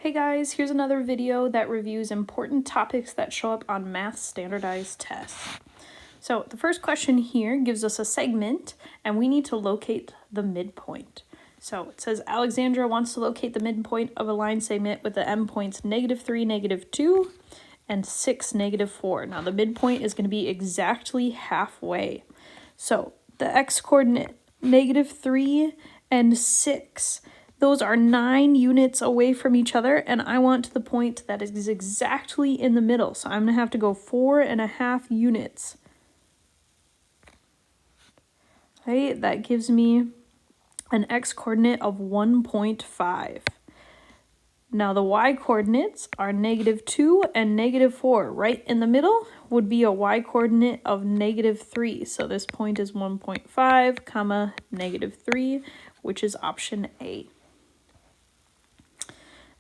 Hey guys, here's another video that reviews important topics that show up on math standardized tests. So the first question here gives us a segment and we need to locate the midpoint. So it says Alexandra wants to locate the midpoint of a line segment with the endpoints -3, -2, and 6, -4. Now the midpoint is going to be exactly halfway. So the x-coordinate -3 and 6. Those are 9 units away from each other, and I want the point that is exactly in the middle. So I'm going to have to go 4.5 units. Okay, that gives me an x-coordinate of 1.5. Now the y-coordinates are -2 and -4. Right in the middle would be a y-coordinate of -3. So this point is 1.5, comma, -3, which is option A.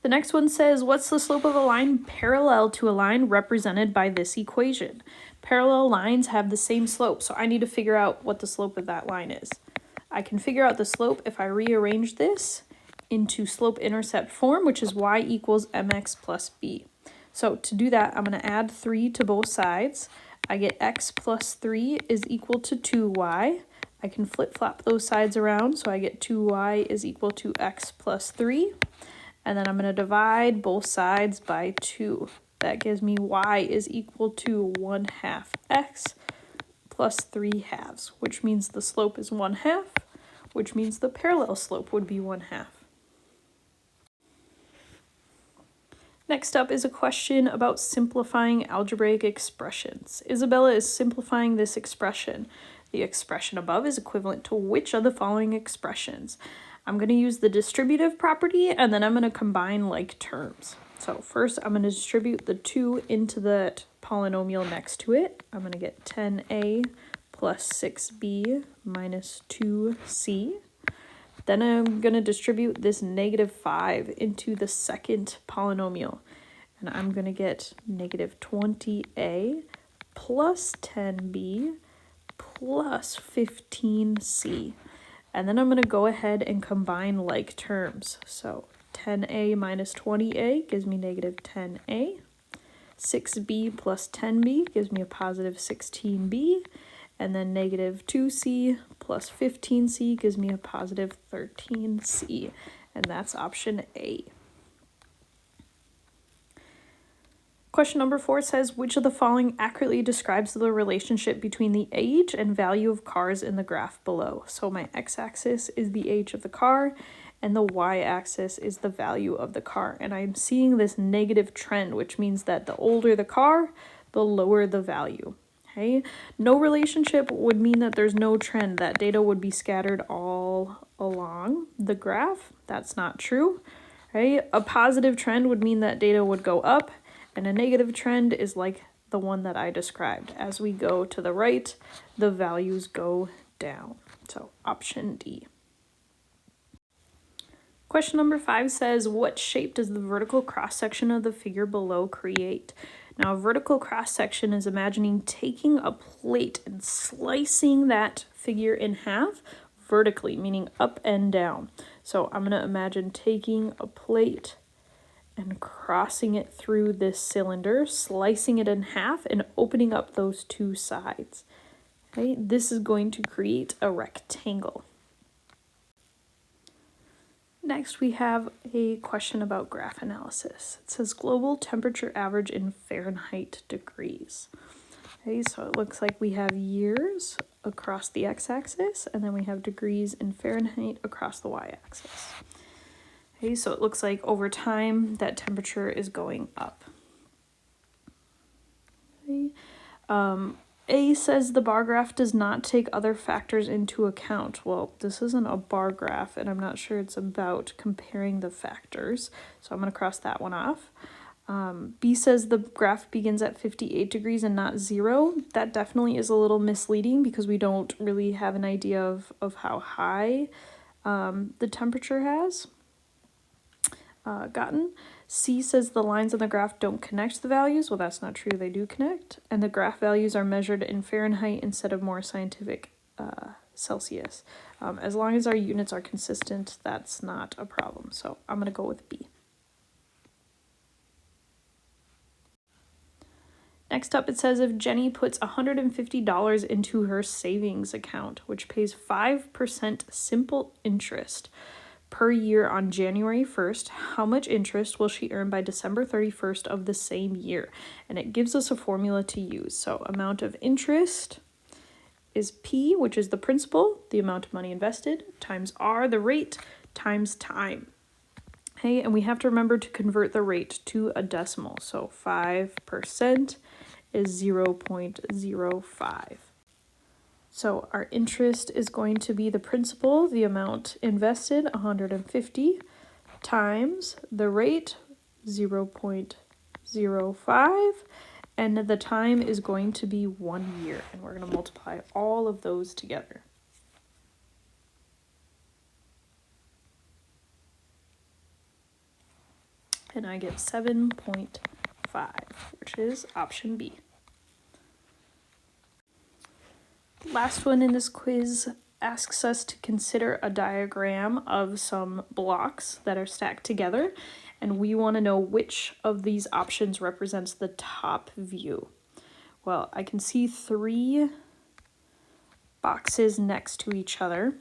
The next one says, what's the slope of a line parallel to a line represented by this equation? Parallel lines have the same slope, so I need to figure out what the slope of that line is. I can figure out the slope if I rearrange this into slope-intercept form, which is y equals mx plus b. So to do that, I'm going to add 3 to both sides. I get x plus 3 is equal to 2y. I can flip-flop those sides around, so I get 2y is equal to x plus 3. And then I'm going to divide both sides by 2. That gives me y is equal to 1/2 x plus 3/2, which means the slope is 1/2, which means the parallel slope would be 1/2. Next up is a question about simplifying algebraic expressions. Isabella is simplifying this expression. The expression above is equivalent to which of the following expressions? I'm going to use the distributive property, and then I'm going to combine like terms. So first, I'm going to distribute the 2 into that polynomial next to it. I'm going to get 10a plus 6b minus 2c. Then I'm going to distribute this -5 into the second polynomial. And I'm going to get -20a plus 10b plus 15c. And then I'm going to go ahead and combine like terms. So 10a minus 20a gives me -10a. 6b plus 10b gives me a positive 16b. And then -2c plus 15c gives me a positive 13c. And that's option A. Question number 4 says, which of the following accurately describes the relationship between the age and value of cars in the graph below? So my x-axis is the age of the car, and the y-axis is the value of the car. And I'm seeing this negative trend, which means that the older the car, the lower the value. Okay? No relationship would mean that there's no trend, that data would be scattered all along the graph. That's not true. Right? A positive trend would mean that data would go up, and a negative trend is like the one that I described. As we go to the right, the values go down. So option D. Question number 5 says, what shape does the vertical cross-section of the figure below create? Now, a vertical cross-section is imagining taking a plate and slicing that figure in half vertically, meaning up and down. So I'm going to imagine taking a plate and crossing it through this cylinder, slicing it in half, and opening up those 2 sides. Okay, this is going to create a rectangle. Next, we have a question about graph analysis. It says global temperature average in Fahrenheit degrees. Okay, so it looks like we have years across the x-axis, and then we have degrees in Fahrenheit across the y-axis. Okay, so it looks like over time that temperature is going up. Okay. A says the bar graph does not take other factors into account. Well, this isn't a bar graph, and I'm not sure it's about comparing the factors, so I'm going to cross that one off. B says the graph begins at 58 degrees and not 0. That definitely is a little misleading because we don't really have an idea of how high the temperature has gotten. C says the lines on the graph don't connect the values. Well, that's not true. They do connect. And the graph values are measured in Fahrenheit instead of more scientific Celsius. As long as our units are consistent, that's not a problem. So I'm going to go with B. Next up, it says if Jenny puts $150 into her savings account, which pays 5% simple interest per year on January 1st, how much interest will she earn by December 31st of the same year? And it gives us a formula to use. So amount of interest is P, which is the principal, the amount of money invested, times R, the rate, times time. Okay, and we have to remember to convert the rate to a decimal. So 5% is 0.05. So our interest is going to be the principal, the amount invested, 150, times the rate, 0.05, and the time is going to be 1 year. And we're going to multiply all of those together. And I get 7.5, which is option B. Last one in this quiz asks us to consider a diagram of some blocks that are stacked together, and we want to know which of these options represents the top view. Well, I can see 3 boxes next to each other,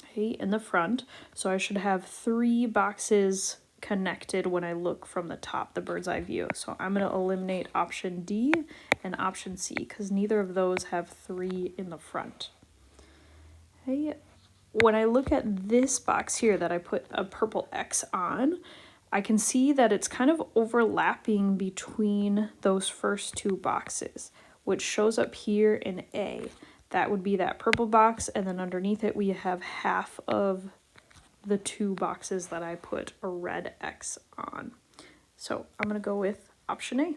okay, in the front, so I should have 3 boxes connected when I look from the top, the bird's eye view. So I'm going to eliminate option D and option C because neither of those have 3 in the front. Okay. When I look at this box here that I put a purple X on, I can see that it's kind of overlapping between those first 2 boxes, which shows up here in A. That would be that purple box, and then underneath it we have half of the 2 boxes that I put a red X on. So I'm going to go with option A.